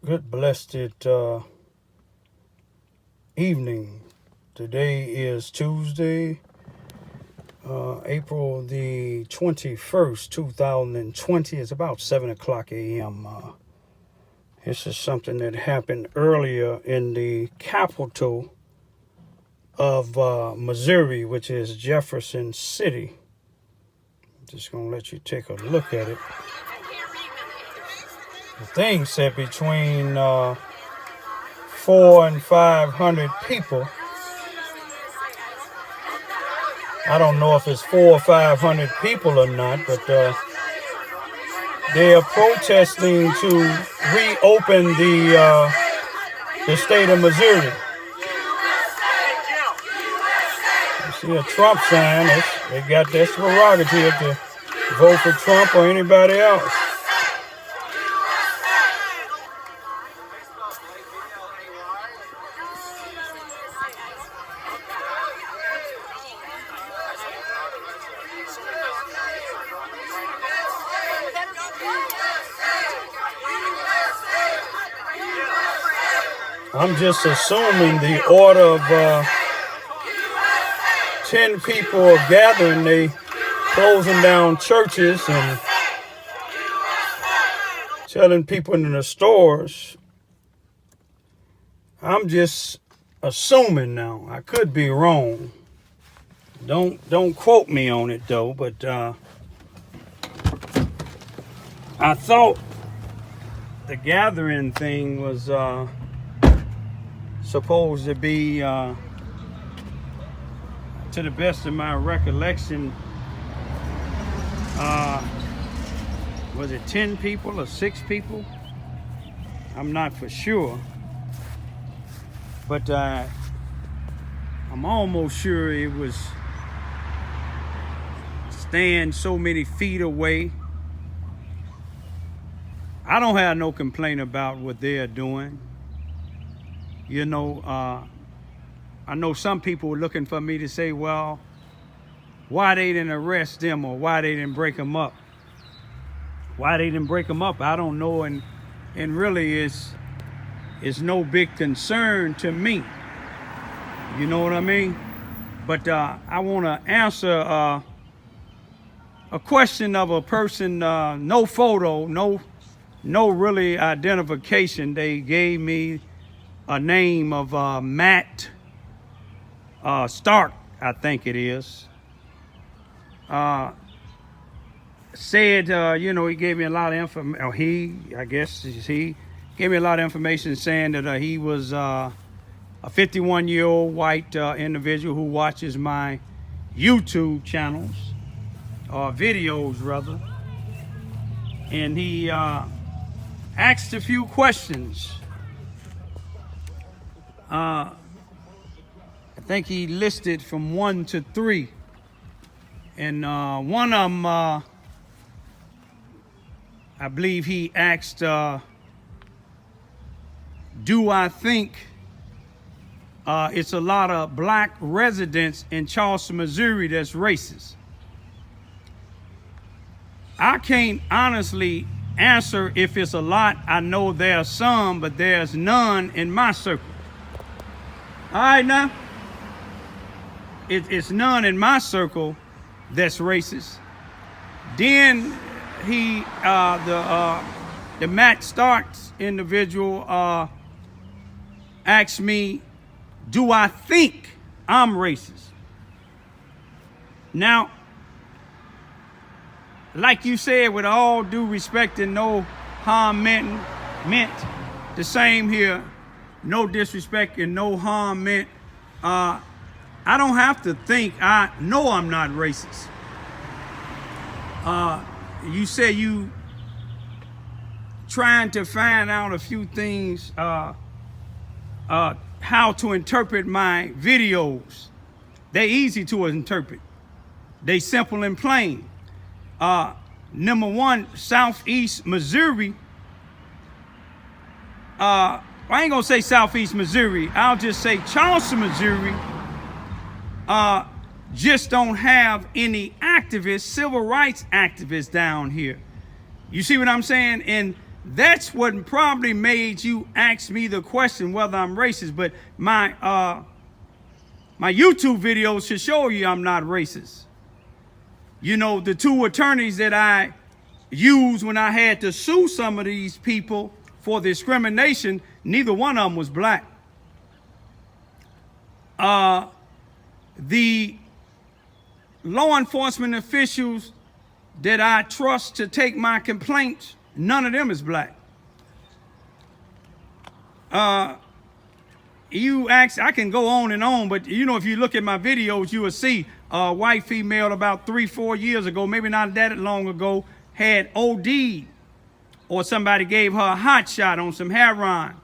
Good blessed evening. Today is Tuesday, April the 21st, 2020. It's about 7 o'clock a.m. This is something that happened earlier in the capital of Missouri, which is Jefferson City. I'm just going to let you take a look at it. The thing said between 400 and 500 people. I don't know if it's 400 or 500 people or not, but they are protesting to reopen the state of Missouri. You see a Trump sign. They got this prerogative to vote for Trump or anybody else. I'm just assuming the order of 10 people are gathering. They closing down churches and telling people in the stores. I'm just assuming now. I could be wrong. Don't quote me on it though. But I thought the gathering thing was supposed to be, to the best of my recollection, was it 10 people or 6 people? I'm not for sure, but I'm almost sure it was stand so many feet away. I don't have no complaint about what they're doing. You know, I know some people were looking for me to say, well, why they didn't arrest them or why they didn't break them up. Why they didn't break them up, I don't know, and really it's no big concern to me. You know what I mean? But I want to answer a question of a person, no photo, no really identification. They gave me a name of Matt Stark, I think it is. Said, you know, he gave me a lot of information, or he gave me a lot of information saying that he was a 51-year-old white individual who watches my YouTube channels, or videos rather. And he asked a few questions. I think he listed from 1 to 3, and one of them, I believe he asked, do I think it's a lot of black residents in Charleston, Missouri that's racist? I can't honestly answer if it's a lot. I know there are some, but there's none in my circle. All right, now, it's none in my circle that's racist. Then he, the Matt Starks individual, asked me, do I think I'm racist? Now, like you said, with all due respect and no harm meant the same here. No disrespect and no harm meant. I don't have to think. I know I'm not racist. You say you trying to find out a few things, how to interpret my videos. They're easy to interpret. They simple and plain. Number one, Southeast Missouri. I ain't gonna say Southeast Missouri. I'll just say Charleston, Missouri. Just don't have any activists, civil rights activists down here. You see what I'm saying? And that's what probably made you ask me the question whether I'm racist. But my YouTube videos should show you I'm not racist. You know, the two attorneys that I used when I had to sue some of these people for discrimination, neither one of them was black. The law enforcement officials that I trust to take my complaints, none of them is black. You ask, I can go on, but you know, if you look at my videos, you will see a white female about 3-4 years ago, maybe not that long ago, had OD'd, or somebody gave her a hot shot on some heroin.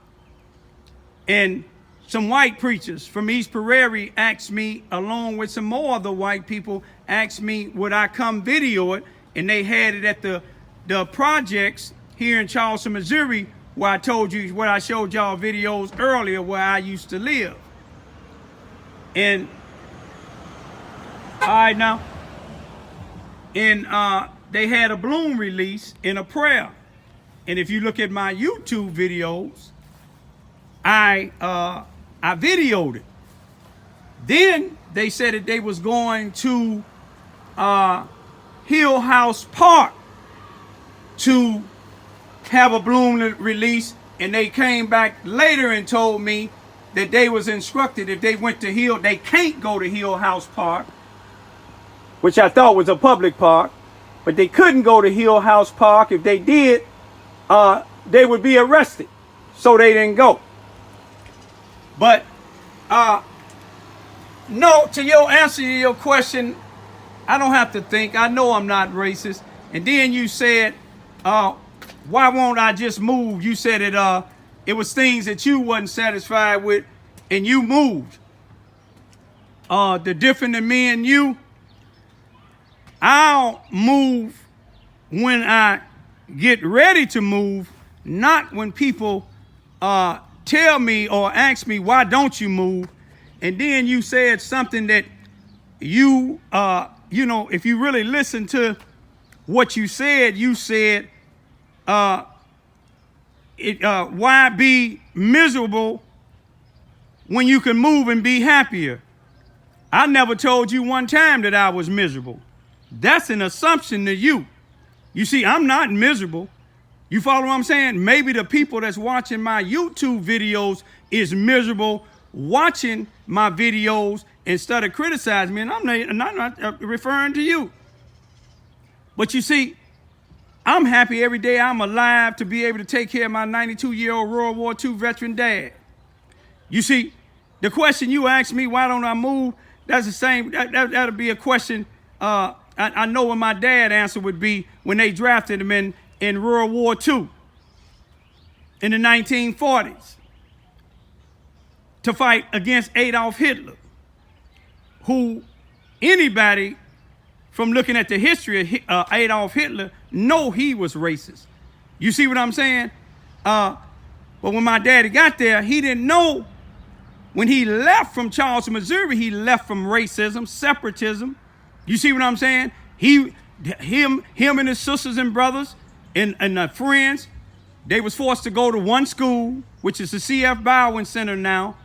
And some white preachers from East Prairie asked me, along with some more other white people, asked me would I come video it, and they had it at the projects here in Charleston, Missouri, where I told you, where I showed y'all videos earlier where I used to live. And all right now, and they had a balloon release in a prayer. And if you look at my YouTube videos, I videoed it. Then they said that they was going to Hill House Park to have a balloon release, and they came back later and told me that they was instructed if they went to Hill, they can't go to Hill House Park, which I thought was a public park, but they couldn't go to Hill House Park. If they did, they would be arrested, so they didn't go. But no, to your answer to your question, I don't have to think. I know I'm not racist. And then you said, why won't I just move? You said it was things that you wasn't satisfied with, and you moved. The difference in me and you, I'll move when I get ready to move, not when people tell me or ask me, why don't you move? And then you said something that you know, if you really listen to what you said, why be miserable when you can move and be happier? I never told you one time that I was miserable. That's an assumption to you. You see, I'm not miserable. You follow what I'm saying? Maybe the people that's watching my YouTube videos is miserable watching my videos instead of criticizing me, and I'm not referring to you. But you see, I'm happy every day I'm alive to be able to take care of my 92-year-old World War II veteran dad. You see, the question you asked me, why don't I move? That's the same, that'll be a question I know what my dad answer would be when they drafted him in World War II in the 1940s to fight against Adolf Hitler, who anybody from looking at the history of Adolf Hitler know he was racist. You see what I'm saying? But when my daddy got there, he didn't know. When he left from Charleston, Missouri, he left from racism, separatism. You see what I'm saying? Him and his sisters and brothers and friends, they was forced to go to one school, which is the C.F. Bowen Center now,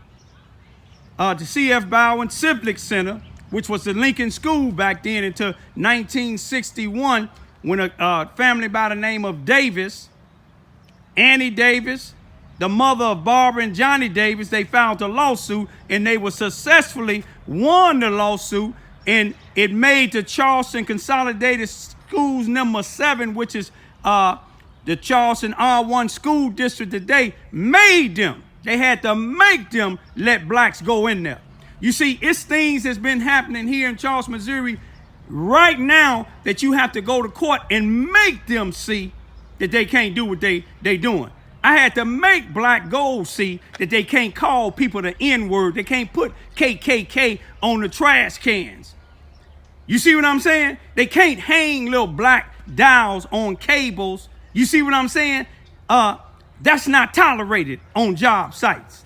the C.F. Bowen Civic Center, which was the Lincoln School back then until 1961, when a family by the name of Davis, Annie Davis, the mother of Barbara and Johnny Davis, they filed a lawsuit, and they were successfully won the lawsuit, and it made the Charleston Consolidated Schools number 7, which is the Charleston R1 school district today, made them. They had to make them let blacks go in there. You see, it's things that's been happening here in Charleston, Missouri right now that you have to go to court and make them see that they can't do what they doing. I had to make black gold see that they can't call people the N-word. They can't put KKK on the trash cans. You see what I'm saying? They can't hang little black dials on cables. You see what I'm saying? That's not tolerated on job sites.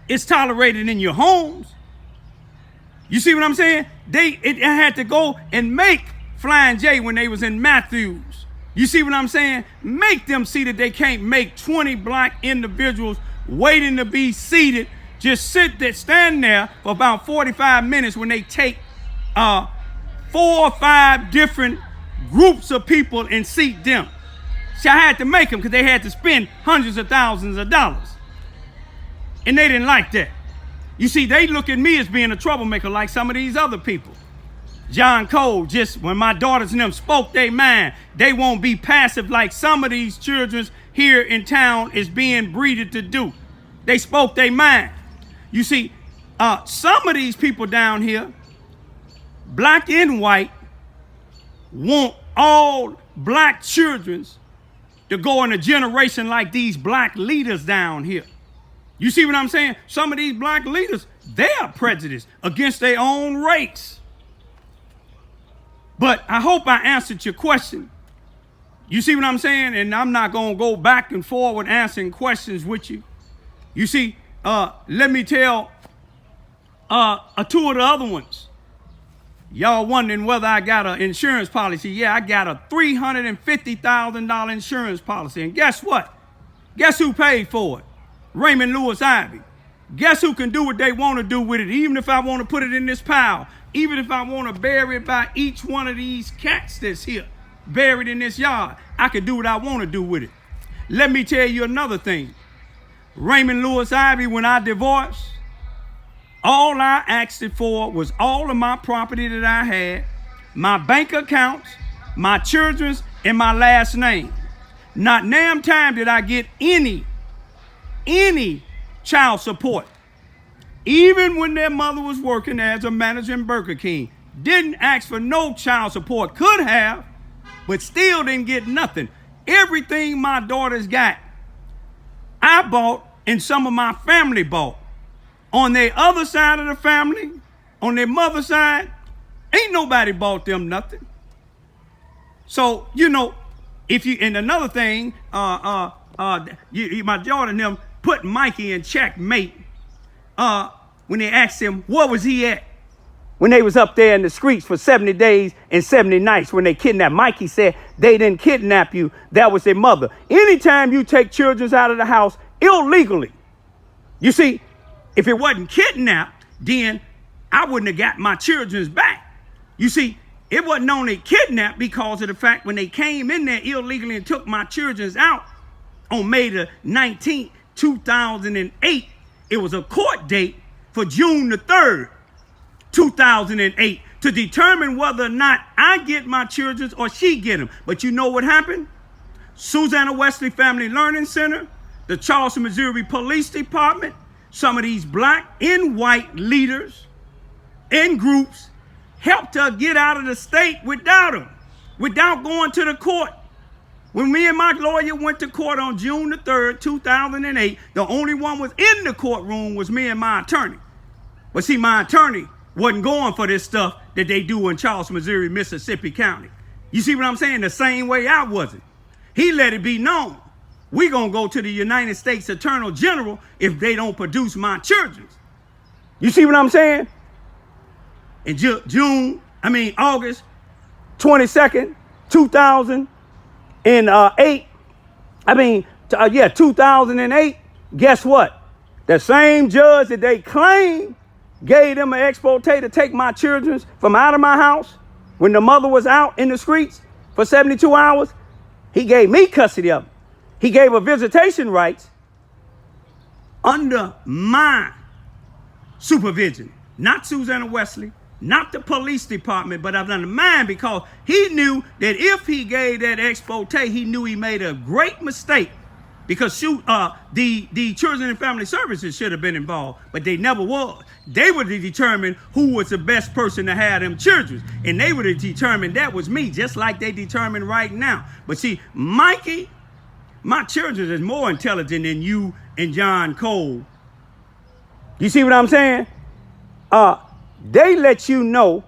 It's tolerated in your homes. You see what I'm saying? It had to go and make Flying J when they was in Matthews You see what I'm saying? Make them see that they can't make 20 black individuals waiting to be seated just stand there for about 45 minutes when they take 4 or 5 different groups of people and seat them. See, I had to make them because they had to spend hundreds of thousands of dollars. And they didn't like that. You see, they look at me as being a troublemaker like some of these other people. John Cole, just when my daughters and them spoke their mind, they won't be passive like some of these children here in town is being breeded to do. They spoke their mind. You see, some of these people down here, black and white, want all black children to go in a generation like these black leaders down here. You see what I'm saying? Some of these black leaders, they are prejudiced against their own race. But I hope I answered your question. You see what I'm saying? And I'm not going to go back and forward answering questions with you. You see, let me tell 2 of the other ones. Y'all wondering whether I got an insurance policy. Yeah, I got a $350,000 insurance policy. And guess what? Guess who paid for it? Raymond Lewis Ivy. Guess who can do what they want to do with it, even if I want to put it in this pile, even if I want to bury it by each one of these cats that's here, buried in this yard. I can do what I want to do with it. Let me tell you another thing. Raymond Lewis Ivy, when I divorced, all I asked it for was all of my property that I had, my bank accounts, my children's, and my last name. Not damn time did I get any child support. Even when their mother was working as a manager in Burger King, didn't ask for no child support. Could have, but still didn't get nothing. Everything my daughters got, I bought and some of my family bought. On their other side of the family, on their mother's side, ain't nobody bought them nothing. So, you know, if you, and another thing, my daughter and them put Mikey in checkmate when they asked him, where was he at? When they was up there in the streets for 70 days and 70 nights when they kidnapped. Mikey said they didn't kidnap you. That was their mother. Anytime you take children out of the house illegally, you see, if it wasn't kidnapped, then I wouldn't have got my children's back. You see, it wasn't only kidnapped because of the fact when they came in there illegally and took my children's out on May the 19th, 2008, it was a court date for June the 3rd, 2008, to determine whether or not I get my children's or she get them. But you know what happened? Susanna Wesley Family Learning Center, the Charleston, Missouri Police Department, some of these black and white leaders and groups helped her get out of the state without going to the court. When me and my lawyer went to court on June the 3rd, 2008, the only one was in the courtroom was me and my attorney. But see, my attorney wasn't going for this stuff that they do in Charleston, Missouri, Mississippi County. You see what I'm saying? The same way I wasn't. He let it be known. We're going to go to the United States Attorney General if they don't produce my children. You see what I'm saying? In August 22nd, 2008, 2008, guess what? The same judge that they claim gave them an expose to take my children from out of my house when the mother was out in the streets for 72 hours, he gave me custody of them. He gave her visitation rights under my supervision, not Susanna Wesley, not the police department, but under mine, because he knew that if he gave that expose, he knew he made a great mistake, because the Children and Family Services should have been involved, but they never was. They would have determined who was the best person to have them children, and they would have determined that was me, just like they determined right now. But see, Mikey, my children is more intelligent than you and John Cole. You see what I'm saying? They let you know.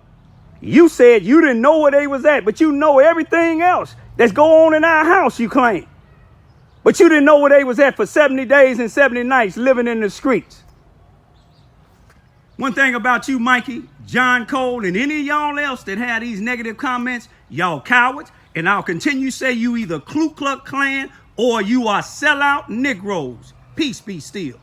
You said you didn't know where they was at, but you know everything else that's going on in our house, you claim. But you didn't know where they was at for 70 days and 70 nights living in the streets. One thing about you, Mikey, John Cole, and any of y'all else that had these negative comments, y'all cowards, And I'll continue to say you either Ku Klux Klan or you are sellout Negroes. Peace be still.